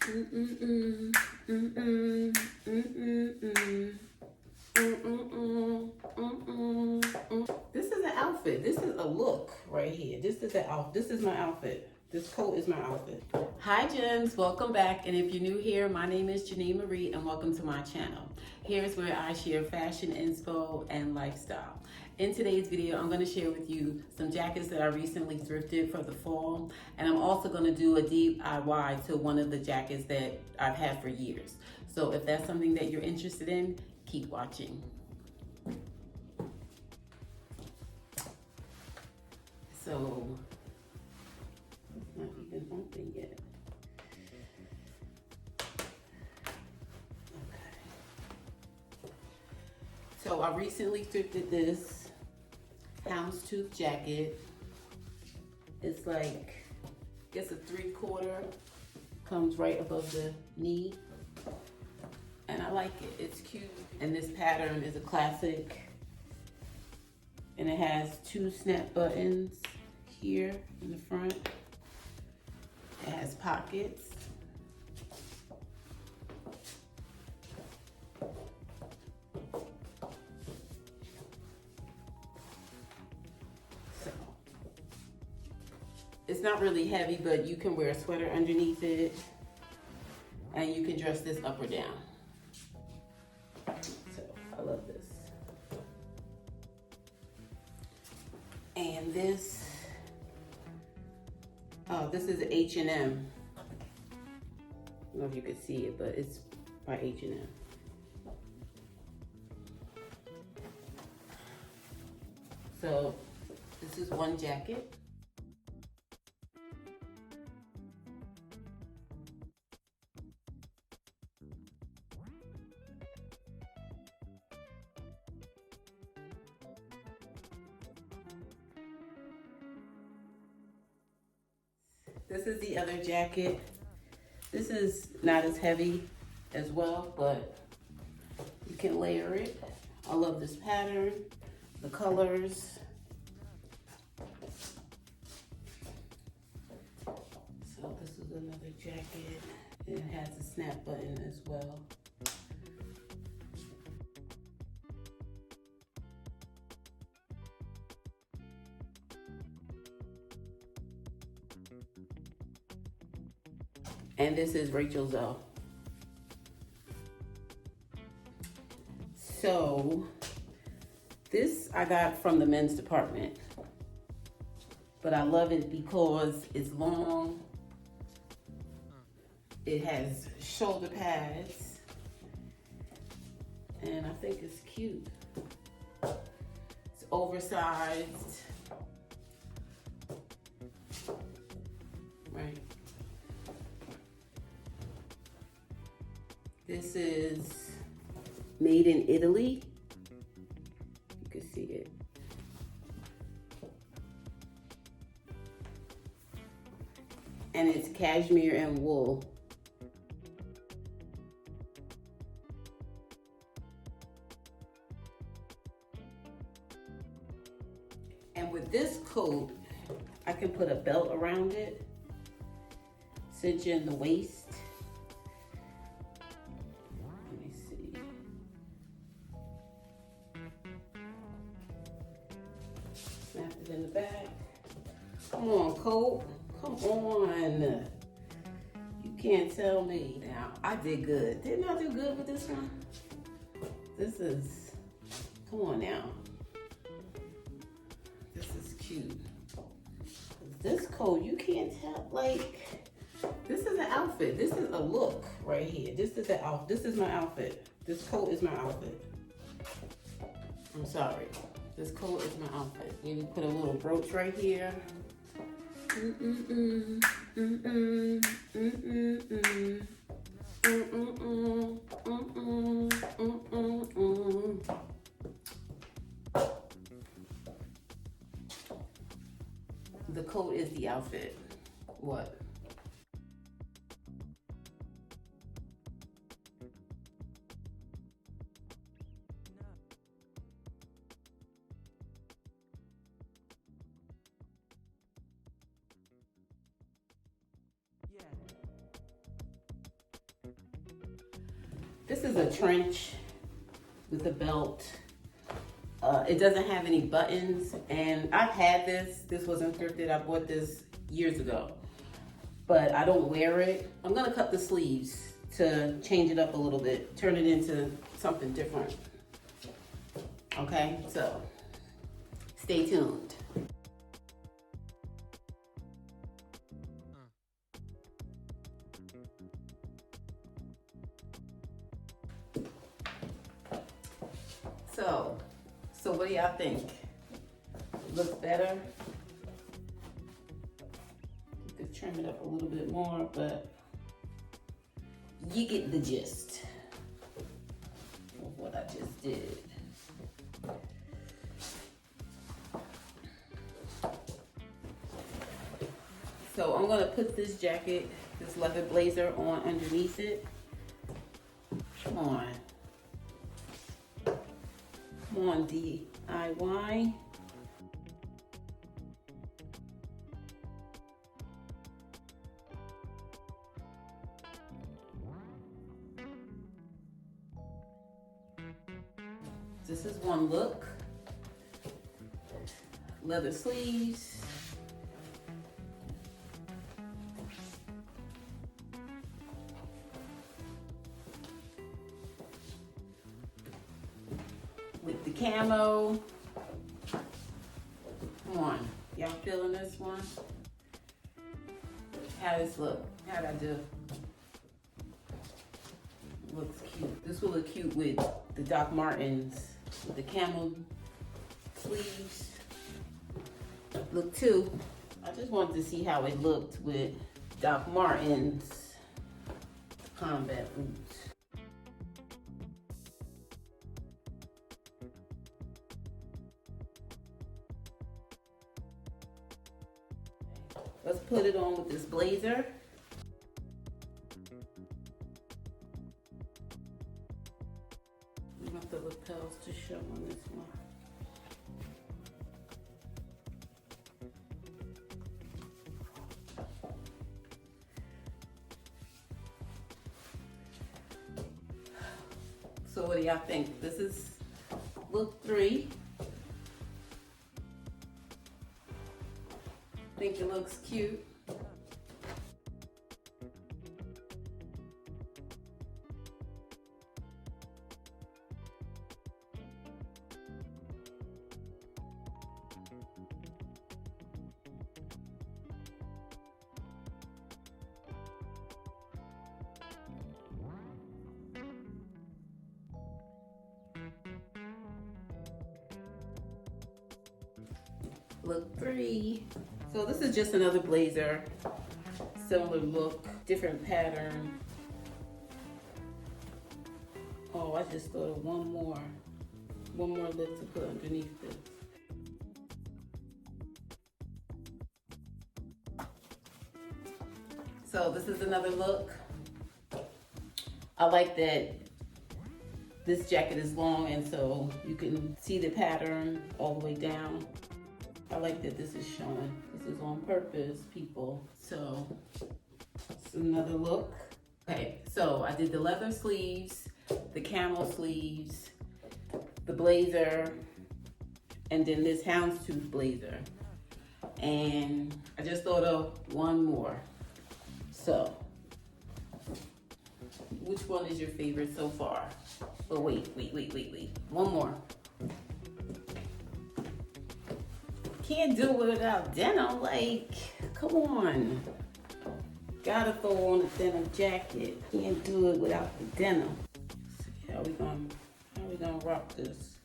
Mm-mm-mm. Mm-mm. Mm-mm-mm. This is an outfit. This is a look right here. This is an outfit. This is my outfit. This coat is my outfit. Hi, gems. Welcome back. And if you're new here, my name is Jeneen Marie, and welcome to my channel. Here's where I share fashion, inspo, and lifestyle. In today's video, I'm going to share with you some jackets that I recently thrifted for the fall, and I'm also going to do a DIY to one of the jackets that I've had for years. So if that's something that you're interested in, keep watching. So, it's not even open yet. Okay. So I recently thrifted this houndstooth jacket. It's like, I guess a 3/4, comes right above the knee. And I like it, it's cute. And this pattern is a classic. And it has 2 snap buttons here in the front. It has pockets. So, it's not really heavy, but you can wear a sweater underneath it. And you can dress this up or down. So, I love this. And this is H&M. I don't know if you can see it, but it's by H&M. So this is one jacket. This is the other jacket. This is not as heavy as well, but you can layer it. I love this pattern, the colors. So this is another jacket. It has a snap button as well. And this is Rachel Zoe. So this I got from the men's department, but I love it because it's long. It has shoulder pads, and I think it's cute. It's oversized, right? This is made in Italy. You can see it. And it's cashmere and wool. And with this coat, I can put a belt around it, cinch in the waist. Snap it in the back. Come on, coat. Come on. You can't tell me now. I did good. Didn't I do good with this one? This is, come on now. This is cute. This coat, you can't tell, like, this is an outfit. This is a look right here. This is an outfit. This is my outfit. This coat is my outfit. I'm sorry. This coat is my outfit. You put a little brooch right here. Mm-mm-mm. Mm-mm. Mm-mm-mm. Mm-mm-mm. Mm-mm. Mm-mm-mm. The coat is the outfit. What? This is a trench with a belt. It doesn't have any buttons, and I've had this. This wasn't thrifted. I bought this years ago, but I don't wear it. I'm gonna cut the sleeves to change it up a little bit, turn it into something different. Okay, so stay tuned. So what do y'all think? Looks better? You could trim it up a little bit more, but you get the gist of what I just did. So I'm gonna put this jacket, this leather blazer on underneath it. Come on. Come on, DIY. This is one look. Leather sleeves. With the camo. Come on, y'all feeling this one? How does this look? How'd I do? Looks cute. This will look cute with the Doc Martens, with the camo sleeves. Look too. I just wanted to see how it looked with Doc Martens combat boots. Let's put it on with this blazer. We want the lapels to show on this one. So what do y'all think? This is look 3. Think it looks cute. Look 3. So this is just another blazer, similar look, different pattern. Oh, I just thought of one more look to put underneath this. So this is another look. I like that this jacket is long, and so you can see the pattern all the way down. I like that this is showing. This is on purpose, people. So it's another look. Okay, so I did the leather sleeves, the camel sleeves, the blazer, and then this houndstooth blazer. And I just thought of one more. So, which one is your favorite so far? Oh, wait. One more. Can't do it without denim, like, come on. Gotta throw on a denim jacket. Can't do it without the denim. Let's see how we gonna rock this.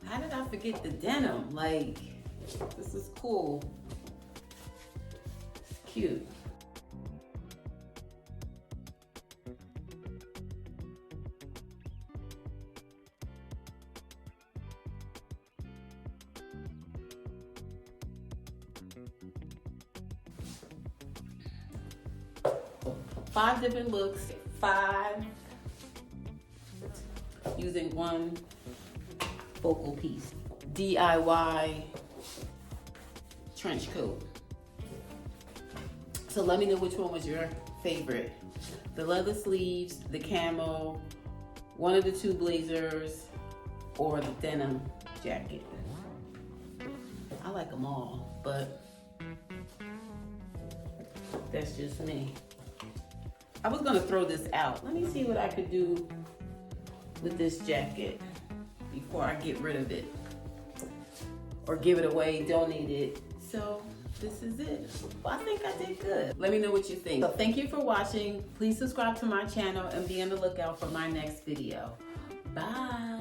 How did I forget the denim? Like, this is cool. Cute. Five different looks. 5. using one focal piece. DIY trench coat. So let me know which one was your favorite. The leather sleeves, the camo, one of the two blazers, or the denim jacket. I like them all, but that's just me. I was gonna throw this out. Let me see what I could do with this jacket before I get rid of it or give it away, donate it. So this is it. Well, I think I did good. Let me know what you think. So thank you for watching. Please subscribe to my channel and be on the lookout for my next video. Bye.